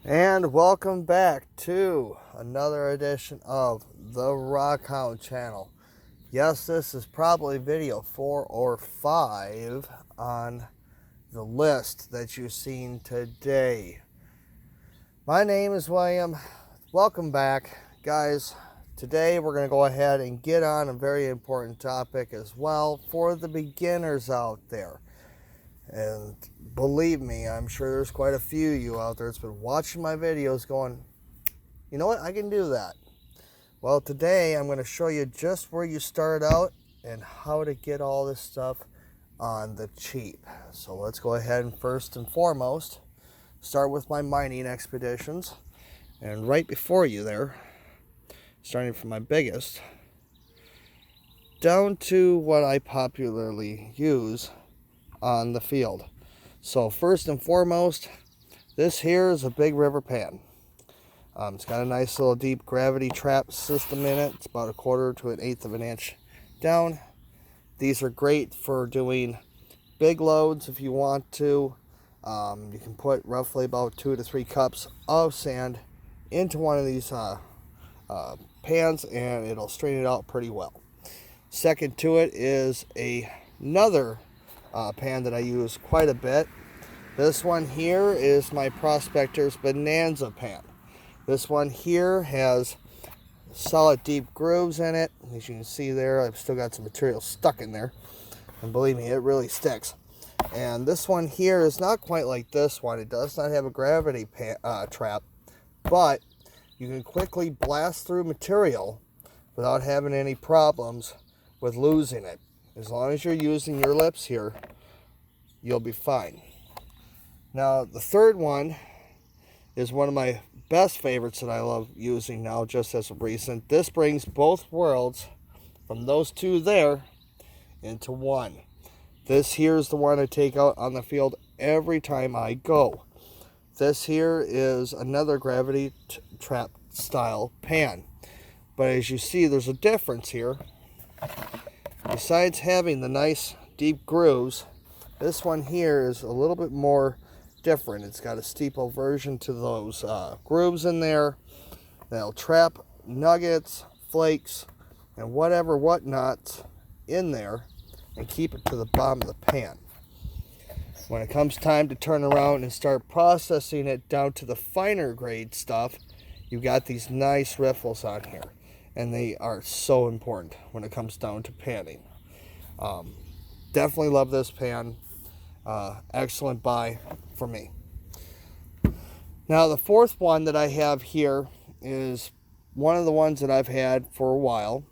And welcome back to another edition of the Rockhound channel. Yes, this is probably video 4 or 5 on the list that you've seen today. My name is William. Welcome back, guys. Today we're going to go ahead and get on a very important topic as well for the beginners out there. And believe me, I'm sure there's quite a few of you out there that's been watching my videos going, you know what, I can do that. Well, today I'm going to show you just where you start out and how to get all this stuff on the cheap. So let's go ahead and first and foremost start with my mining expeditions. And right before you there, starting from my biggest, down to what I popularly use on the field. So first and foremost, this here is a big river pan. It's got a nice little deep gravity trap system in it. It's about 1/4 to 1/8 of an inch down. These are great for doing big loads if you want to. You can put roughly about 2 to 3 cups of sand into one of these pans and it'll straighten it out pretty well. Second to it is another pan that I use quite a bit. This one here is my Prospector's Bonanza pan. This one here has solid deep grooves in it. As you can see there, I've still got some material stuck in there. And believe me, it really sticks. And this one here is not quite like this one. It does not have a gravity trap, but you can quickly blast through material without having any problems with losing it. As long as you're using your lips here, you'll be fine. Now, the third one is one of my best favorites that I love using now, just as of recent. This brings both worlds from those two there into one. This here is the one I take out on the field every time I go. This here is another gravity trap style pan. But as you see, there's a difference here. Besides having the nice deep grooves, this one here is a little bit more different. It's got a steeple version to those grooves in there. They'll trap nuggets, flakes, and whatever whatnots in there and keep it to the bottom of the pan. When it comes time to turn around and start processing it down to the finer grade stuff, you've got these nice riffles on here. And they are so important when it comes down to panning. Definitely love this pan. Excellent buy for me. Now the fourth one that I have here is one of the ones that I've had for a while.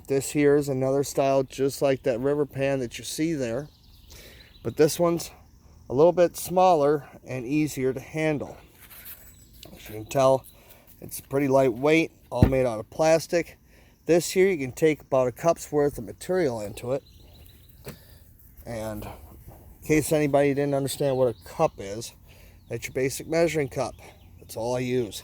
This here is another style just like that river pan that you see there. But this one's a little bit smaller and easier to handle. As you can tell, it's pretty lightweight, all made out of plastic. This here, you can take about a cup's worth of material into it. And in case anybody didn't understand what a cup is, that's your basic measuring cup. That's all I use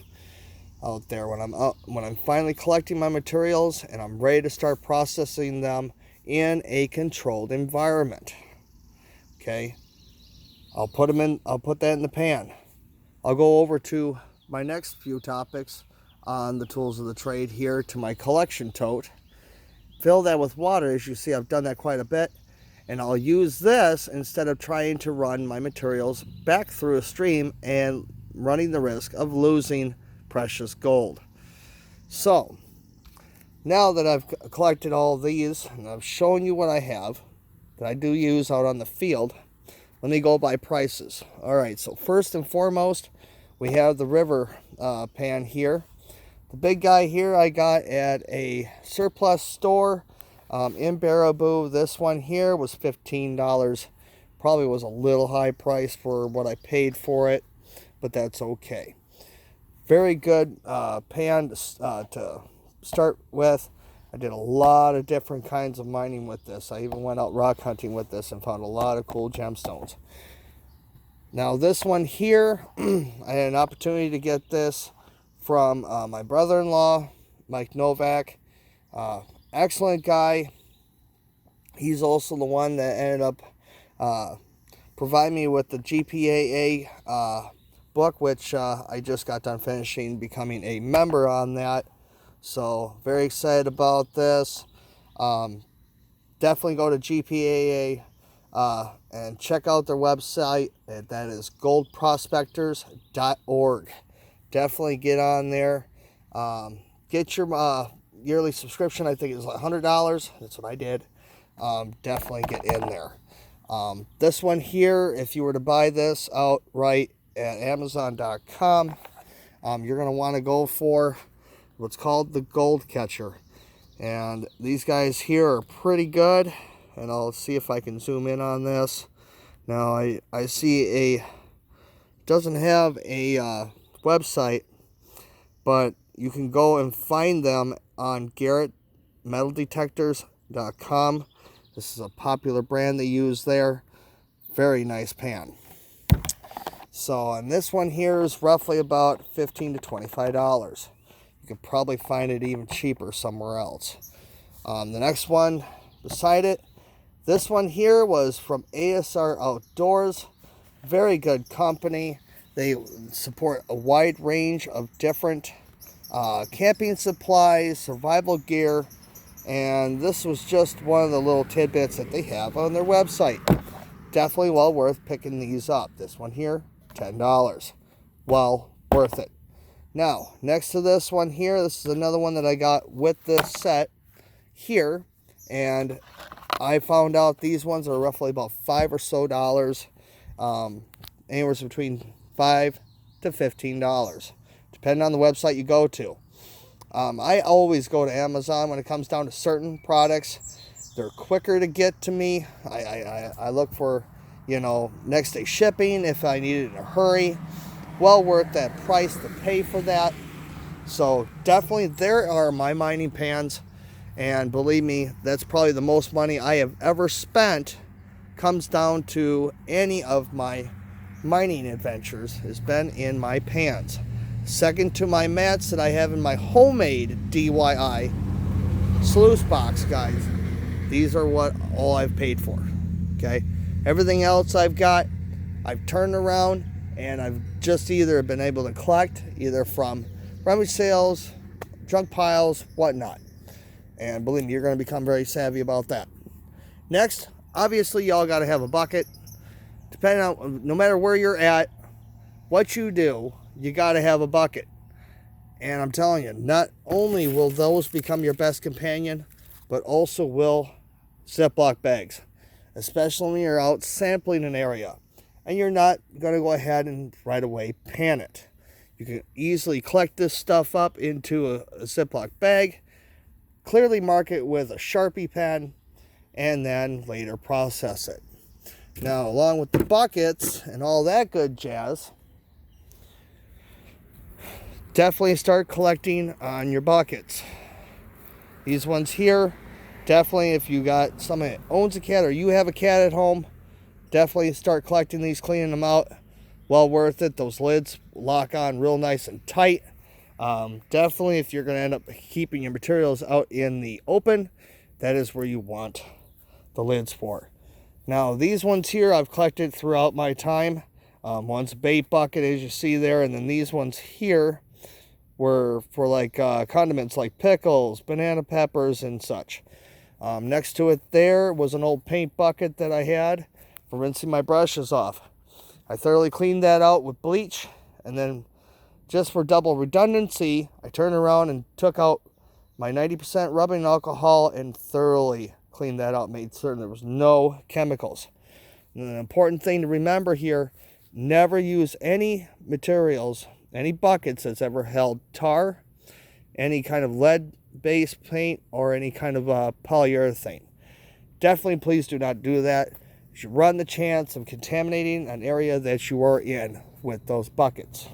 out there when I'm finally collecting my materials and I'm ready to start processing them in a controlled environment. Okay, I'll put that in the pan. I'll go over to my next few topics on the tools of the trade here to my collection tote. Fill that with water. As you see, I've done that quite a bit. And I'll use this instead of trying to run my materials back through a stream and running the risk of losing precious gold. So, now that I've collected all of these and I've shown you what I have that I do use out on the field, let me go by prices. Alright, so first and foremost, we have the river pan here. The big guy here I got at a surplus store in Baraboo. This one here was $15. Probably was a little high price for what I paid for it, but that's okay. Very good pan to start with. I did a lot of different kinds of mining with this. I even went out rock hunting with this and found a lot of cool gemstones. Now this one here, I had an opportunity to get this from my brother-in-law, Mike Novak. Excellent guy. He's also the one that ended up providing me with the GPAA book, which I just got done finishing becoming a member on that. So very excited about this. Definitely go to GPAA and check out their website. That is goldprospectors.org. Definitely get on there. Get your yearly subscription. I think it was like $100. That's what I did. Definitely get in there. This one here, if you were to buy this outright at Amazon.com, you're going to want to go for what's called the Gold Catcher. And these guys here are pretty good. And I'll see if I can zoom in on this. Now I see doesn't have a website, but you can go and find them on GarrettMetalDetectors.com. This is a popular brand they use there. Very nice pan. So, and this one here is roughly about $15 to $25. You could probably find it even cheaper somewhere else. The next one beside it, this one here was from ASR Outdoors. Very good company. They support a wide range of different camping supplies, survival gear, and this was just one of the little tidbits that they have on their website. Definitely well worth picking these up. This one here, $10. Well worth it. Now, next to this one here, this is another one that I got with this set here, and I found out these ones are roughly about $5 or so, anywhere between $5 to $15, depending on the website you go to. I always go to Amazon when it comes down to certain products. They're quicker to get to me. I look for, next day shipping if I need it in a hurry. Well worth that price to pay for that. So definitely there are my mining pans. And believe me, that's probably the most money I have ever spent. Comes down to any of my mining adventures has been in my pans. Second to my mats that I have in my homemade DIY sluice box, guys. These are what all I've paid for. Okay, everything else I've got, I've turned around and I've just either been able to collect either from rummage sales, junk piles, whatnot. And believe me, you're going to become very savvy about that. Next, obviously, y'all got to have a bucket. Depending on, no matter where you're at, what you do, you got to have a bucket. And I'm telling you, not only will those become your best companion, but also will Ziploc bags, especially when you're out sampling an area and you're not going to go ahead and right away pan it. You can easily collect this stuff up into a Ziploc bag, clearly mark it with a Sharpie pen, and then later process it. Now, along with the buckets and all that good jazz, definitely start collecting on your buckets. These ones here, definitely if you got somebody that owns a cat or you have a cat at home, definitely start collecting these, cleaning them out. Well worth it. Those lids lock on real nice and tight. Definitely if you're going to end up keeping your materials out in the open, that is where you want the lids for. Now these ones here I've collected throughout my time. One's a bait bucket, as you see there, and then these ones here were for like condiments like pickles, banana peppers, and such. Next to it there was an old paint bucket that I had for rinsing my brushes off. I thoroughly cleaned that out with bleach, and then just for double redundancy, I turned around and took out my 90% rubbing alcohol and thoroughly cleaned that out, made certain there was no chemicals. And an important thing to remember here, never use any materials, any buckets that's ever held tar, any kind of lead-based paint, or any kind of polyurethane. Definitely please do not do that. You run the chance of contaminating an area that you are in with those buckets.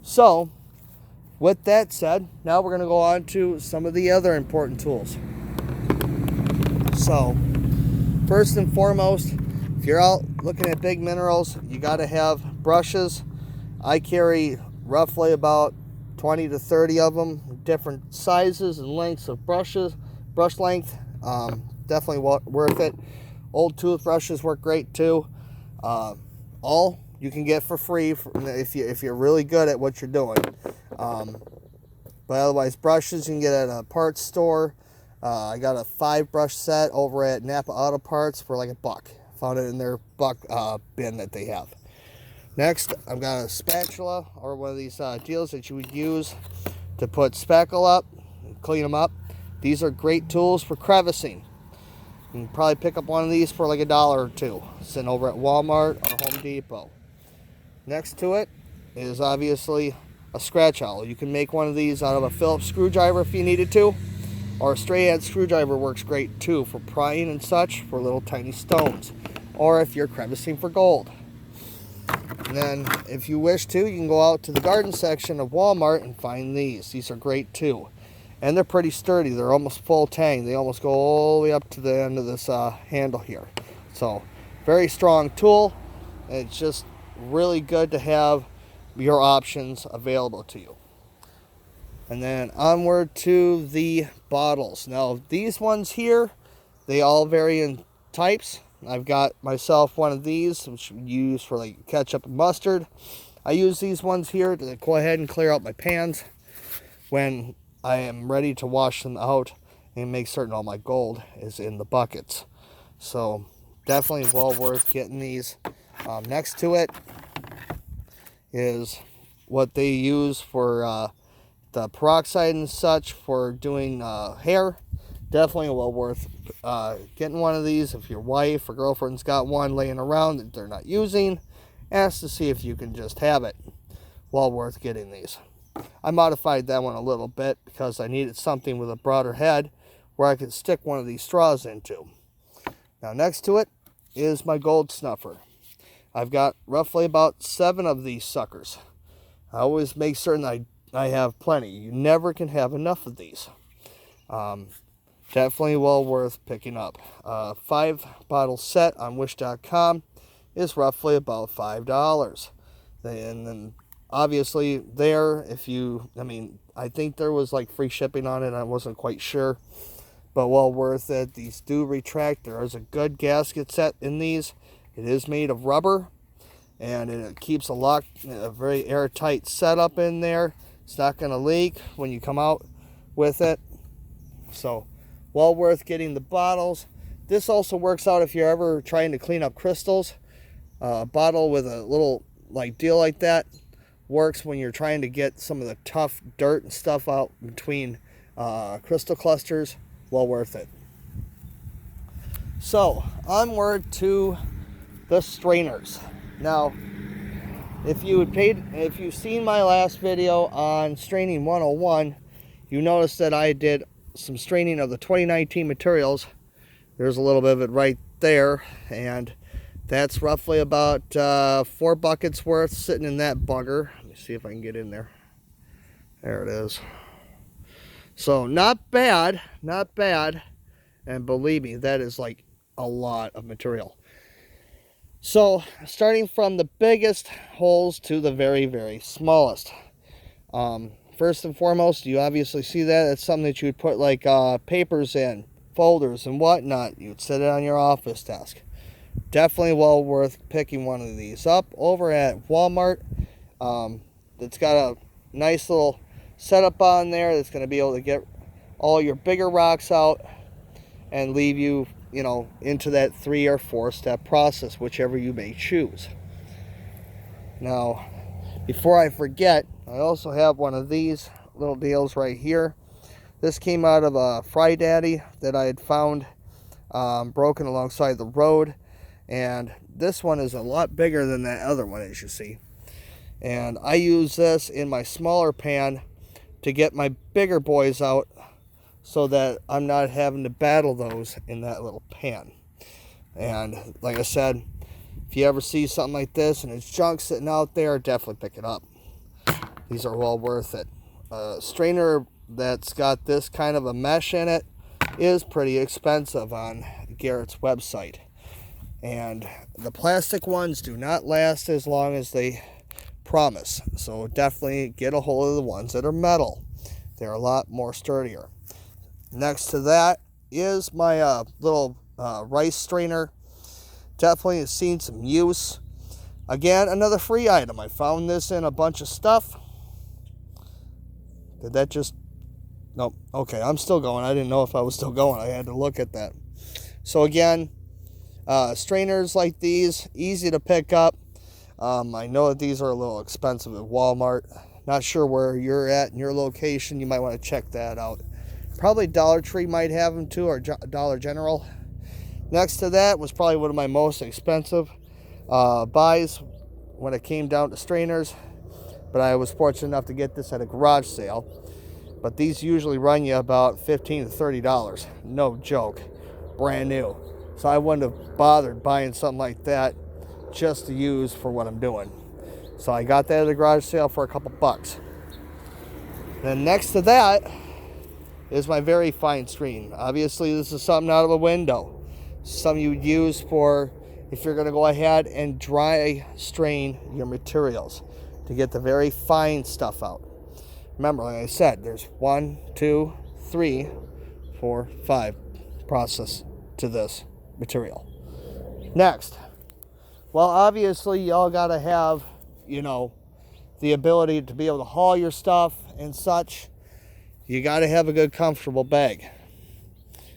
So, with that said, now we're going to go on to some of the other important tools. So, first and foremost, if you're out looking at big minerals, you got to have brushes. I carry roughly about 20 to 30 of them, different sizes and lengths of brushes, brush length. Definitely worth it. Old toothbrushes work great too. All you can get for free if you're really good at what you're doing. But otherwise, brushes you can get at a parts store. I got a 5-brush set over at Napa Auto Parts for like $1. Found it in their buck bin that they have. Next, I've got a spatula, or one of these deals that you would use to put spackle up and clean them up. These are great tools for crevicing. You can probably pick up one of these for like $1 or $2. Sitting over at Walmart or Home Depot. Next to it is obviously a scratch owl. You can make one of these out of a Phillips screwdriver if you needed to, or a straight edge screwdriver works great too for prying and such for little tiny stones, or if you're crevicing for gold. And then if you wish to, you can go out to the garden section of Walmart and find these. These are great too. And they're pretty sturdy. They're almost full tang. They almost go all the way up to the end of this handle here. So, very strong tool. And it's just really good to have your options available to you. And then onward to the bottles. Now, these ones here, they all vary in types. I've got myself one of these, which we use for like ketchup and mustard. I use these ones here to go ahead and clear out my pans when I am ready to wash them out and make certain all my gold is in the buckets. So definitely well worth getting these. Next to it is what they use for the peroxide and such for doing hair. Definitely well worth getting one of these. If your wife or girlfriend's got one laying around that they're not using, ask to see if you can just have it. Well worth getting these. I modified that one a little bit because I needed something with a broader head where I could stick one of these straws into. Now next to it is my gold snuffer. I've got roughly about 7 of these suckers. I always make certain I have plenty. You never can have enough of these. Definitely well worth picking up. 5-bottle set on Wish.com is roughly about $5. And then obviously there, I think there was like free shipping on it. I wasn't quite sure, but well worth it. These do retract. There is a good gasket set in these. It is made of rubber, and it keeps a very airtight setup in there. It's not going to leak when you come out with it. So well worth getting the bottles. This also works out if you're ever trying to clean up crystals. A bottle with a little deal like that works when you're trying to get some of the tough dirt and stuff out between crystal clusters. Well worth it. So onward to the strainers. Now, if you've seen my last video on straining 101, you noticed that I did some straining of the 2019 materials. There's a little bit of it right there, and that's roughly about 4 buckets worth sitting in that bugger. Let me see if I can get in there. There it is. So not bad, not bad. And believe me, that is like a lot of material. So starting from the biggest holes to the very, very smallest. First and foremost, you obviously see that. It's something that you would put like papers in, folders and whatnot. You would set it on your office desk. Definitely well worth picking one of these up over at Walmart. It's got a nice little setup on there that's going to be able to get all your bigger rocks out and leave you, into that 3 or 4 step process, whichever you may choose. Now, before I forget, I also have one of these little deals right here. This came out of a Fry Daddy that I had found broken alongside the road. And this one is a lot bigger than that other one, as you see. And I use this in my smaller pan to get my bigger boys out so that I'm not having to battle those in that little pan. And like I said, if you ever see something like this and it's junk sitting out there, definitely pick it up. These are well worth it. A strainer that's got this kind of a mesh in it is pretty expensive on Garrett's website. And the plastic ones do not last as long as they promise. So definitely get a hold of the ones that are metal. They're a lot more sturdier. Next to that is my little rice strainer. Definitely has seen some use. Again, another free item. I found this in a bunch of stuff. Did that just... Nope. Okay, I'm still going. I didn't know if I was still going. I had to look at that. So again, strainers like these, easy to pick up. I know that these are a little expensive at Walmart. Not sure where you're at in your location. You might want to check that out. Probably Dollar Tree might have them too, or Dollar General. Next to that was probably one of my most expensive buys when it came down to strainers. But I was fortunate enough to get this at a garage sale. But these usually run you about $15 to $30. No joke. Brand new. So I wouldn't have bothered buying something like that just to use for what I'm doing. So I got that at a garage sale for a couple bucks. Then next to that is my very fine screen. Obviously this is something out of a window. Something you would use for if you're going to go ahead and dry strain your materials to get the very fine stuff out. Remember, like I said, there's 1, 2, 3, 4, 5 process to this material. Next, well, obviously y'all got to have, the ability to be able to haul your stuff and such. You got to have a good, comfortable bag.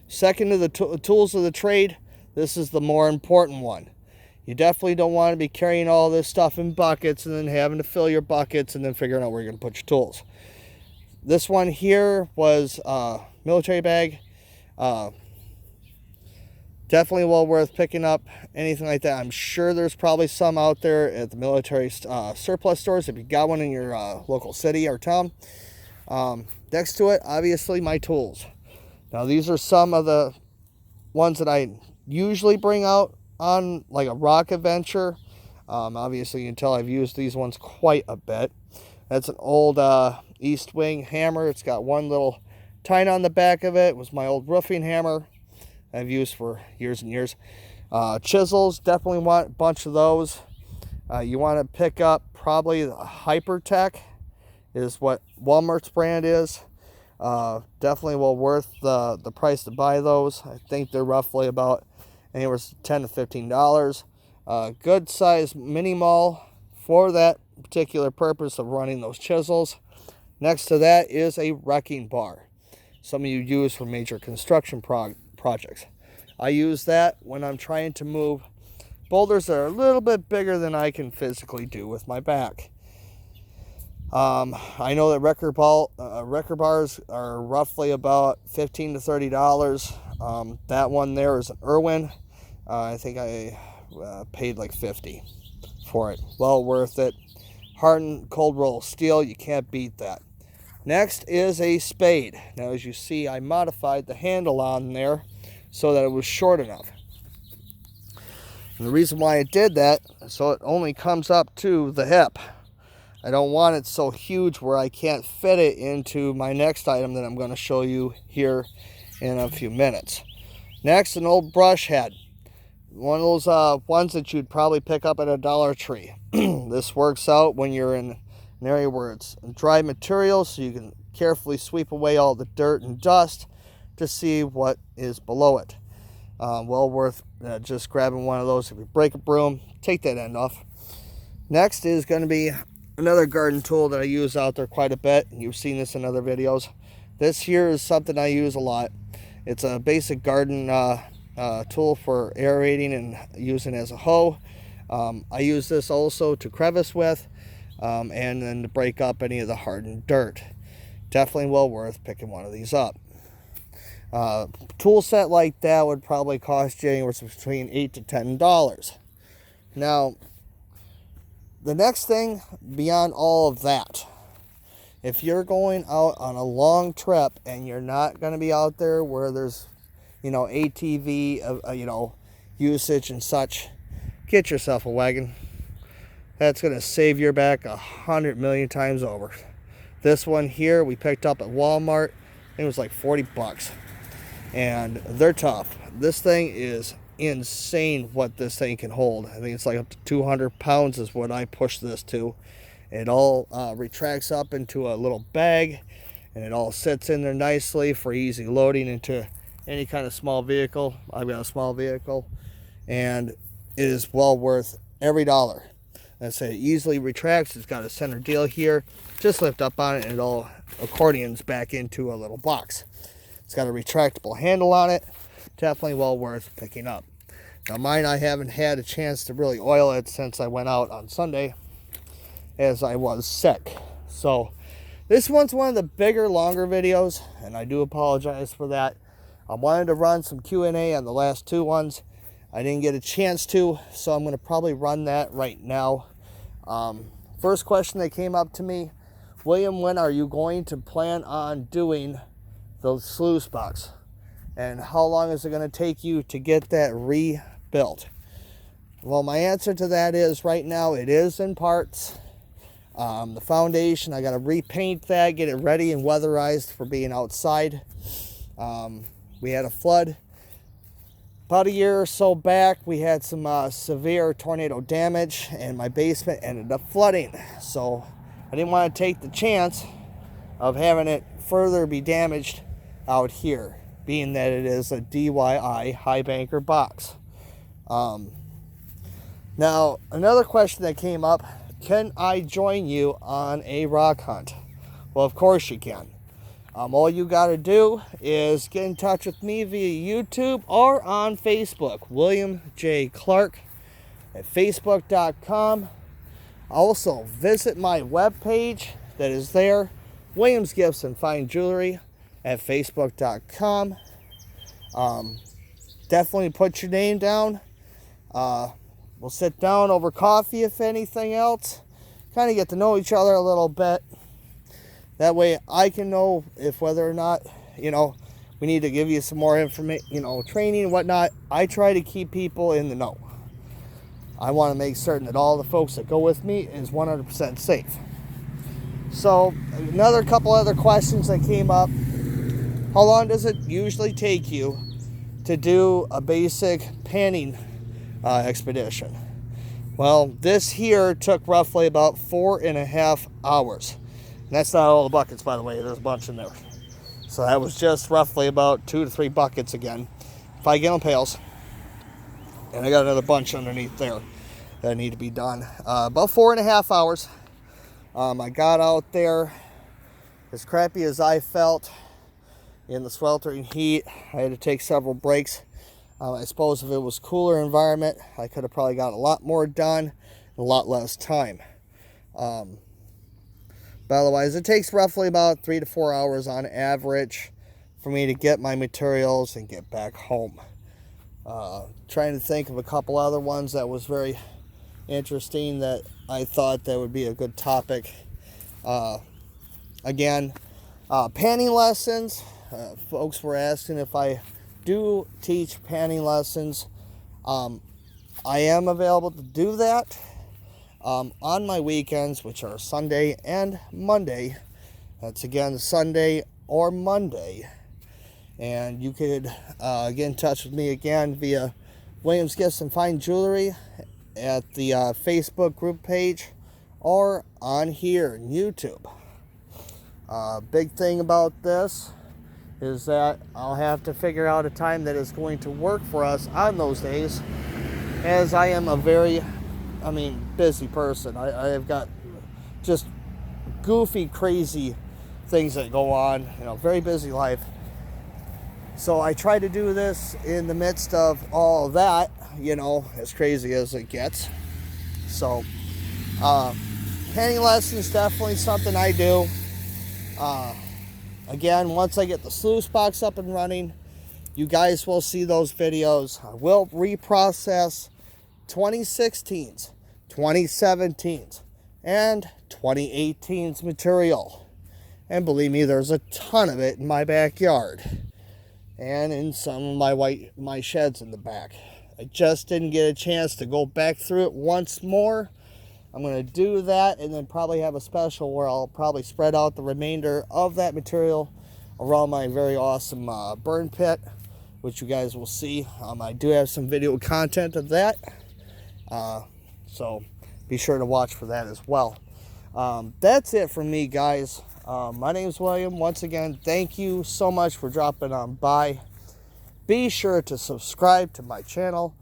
Second to the tools of the trade, this is the more important one. You definitely don't want to be carrying all this stuff in buckets and then having to fill your buckets and then figuring out where you're going to put your tools. This one here was a military bag. Definitely well worth picking up, anything like that. I'm sure there's probably some out there at the military surplus stores if you got one in your local city or town. Next to it, obviously, my tools. Now, these are some of the ones that I usually bring out on like a rock adventure. Obviously, you can tell I've used these ones quite a bit. That's an old East Wing hammer. It's got one little tine on the back of it. It was my old roofing hammer I've used for years and years. Chisels, definitely want a bunch of those. You want to pick up probably the Hypertech is what Walmart's brand is. Definitely well worth the price to buy those. I think they're roughly about anywhere $10 to $15. Good size mini maul for that particular purpose of running those chisels. Next to that is a wrecking bar. Some of you use for major construction projects. I use that when I'm trying to move boulders that are a little bit bigger than I can physically do with my back. I know that wrecker bars are roughly about $15 to $30. That one there is an Irwin. I think I paid like $50 for it. Well worth it. Hardened cold roll steel, you can't beat that. Next is a spade. Now, as you see, I modified the handle on there so that it was short enough. And the reason why I did that, so it only comes up to the hip. I don't want it so huge where I can't fit it into my next item that I'm going to show you here in a few minutes. Next, an old brush head. One of those ones that you'd probably pick up at a Dollar Tree. This works out when you're in an area where it's dry material, so you can carefully sweep away all the dirt and dust to see what is below it. Well worth just grabbing one of those. If you break a broom, take that end off. Next is going to be another garden tool that I use out there quite a bit. You've seen this in other videos. This here is something I use a lot. It's a basic garden tool for aerating and using as a hoe. I use this also to crevice with and then to break up any of the hardened dirt. Definitely well worth picking one of these up. Tool set like that would probably cost you anywhere between $8 to $10. Now, the next thing beyond all of that, if you're going out on a long trip and you're not going to be out there where there's, ATV, usage and such, get yourself a wagon. That's going to save your back 100 million times over. This one here we picked up at Walmart. It was like $40. And they're tough. This thing is insane what this thing can hold. I think it's like up to 200 pounds is what I push this to. It all retracts up into a little bag, and it all sits in there nicely for easy loading into any kind of small vehicle. I've got a small vehicle, and it is well worth every dollar. I say it easily retracts. It's got a center deal here. Just lift up on it and it all accordions back into a little box. It's got a retractable handle on it. Definitely well worth picking up. Now mine, I haven't had a chance to really oil it since I went out on Sunday, as I was sick. So this one's one of the bigger, longer videos, and I do apologize for that. I wanted to run some Q&A on the last two ones. I didn't get a chance to, so I'm going to probably run that right now. First question that came up to me, William, when are you going to plan on doing the sluice box? And how long is it going to take you to get that rebuilt? Well, my answer to that is right now it is in parts. The foundation, I got to repaint that, get it ready and weatherized for being outside. We had a flood about a year or so back. We had some severe tornado damage and my basement ended up flooding. So I didn't want to take the chance of having it further be damaged out here, being that it is a DIY high banker box. Now, another question that came up, can I join you on a rock hunt? Well, of course you can. All you got to do is get in touch with me via YouTube or on Facebook, William J. Clark at facebook.com. Also, visit my webpage that is there, Williams Gifts and Fine Jewelry at facebook.com. Definitely put your name down. We'll sit down over coffee, if anything else. Kind of get to know each other a little bit. That way I can know if whether or not, we need to give you some more information, training and whatnot. I try to keep people in the know. I want to make certain that all the folks that go with me is 100% safe. So, another couple other questions that came up. How long does it usually take you to do a basic panning expedition? Well, this here took roughly about 4.5 hours. And that's not all the buckets, by the way. There's a bunch in there. So that was just roughly about 2 to 3 buckets again. 5-gallon pails. And I got another bunch underneath there that need to be done. About 4.5 hours. I got out there, as crappy as I felt in the sweltering heat. I had to take several breaks. I suppose if it was cooler environment, I could have probably got a lot more done in a lot less time. But otherwise, it takes roughly about 3 to 4 hours on average for me to get my materials and get back home. Trying to think of a couple other ones that was very interesting that I thought that would be a good topic. Again, panning lessons. Folks were asking if I do teach panning lessons. I am available to do that on my weekends, which are Sunday and Monday. That's again Sunday or Monday. And you could get in touch with me again via Williams Gifts and Fine Jewelry at the Facebook group page or on here on YouTube. Big thing about this is that I'll have to figure out a time that is going to work for us on those days, as I am a very, busy person. I have got just goofy, crazy things that go on, very busy life. So I try to do this in the midst of all of that, as crazy as it gets. So, panning lessons, definitely something I do. Again, once I get the sluice box up and running, you guys will see those videos. I will reprocess 2016's, 2017's, and 2018's material. And believe me, there's a ton of it in my backyard. And in some of my sheds in the back. I just didn't get a chance to go back through it once more. I'm going to do that and then probably have a special where I'll probably spread out the remainder of that material around my very awesome burn pit, which you guys will see. I do have some video content of that, so be sure to watch for that as well. That's it from me, guys. My name is William. Once again, thank you so much for dropping on by. Be sure to subscribe to my channel.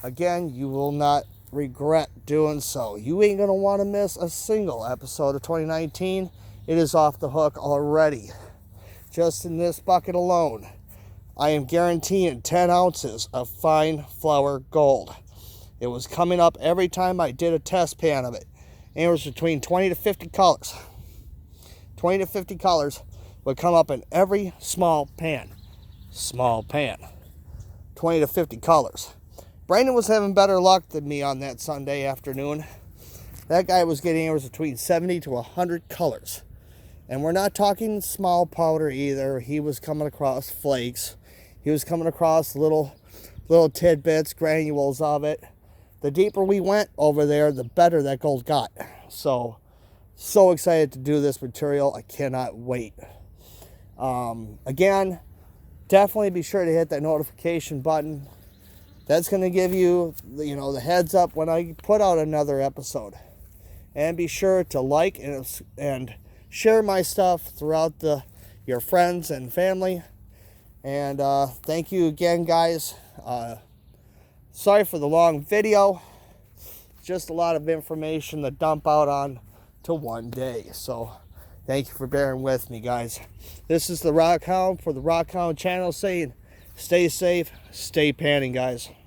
Again, you will not regret doing so. You ain't gonna want to miss a single episode of 2019. It is off the hook already. Just in this bucket alone, I am guaranteeing 10 ounces of fine flour gold. It was coming up every time I did a test pan of it. And it was between 20 to 50 colors. 20 to 50 colors would come up in every small pan. Small pan. 20 to 50 colors. Brandon was having better luck than me on that Sunday afternoon. That guy was getting anywhere between 70 to 100 colors. And we're not talking small powder either. He was coming across flakes. He was coming across little tidbits, granules of it. The deeper we went over there, the better that gold got. So excited to do this material. I cannot wait. Again, definitely be sure to hit that notification button. That's going to give you, the heads up when I put out another episode. And be sure to like and share my stuff throughout your friends and family. And thank you again, guys. Sorry for the long video. Just a lot of information to dump out on to one day. So thank you for bearing with me, guys. This is the Rock Hound for the Rock Hound channel saying stay safe, stay panning, guys.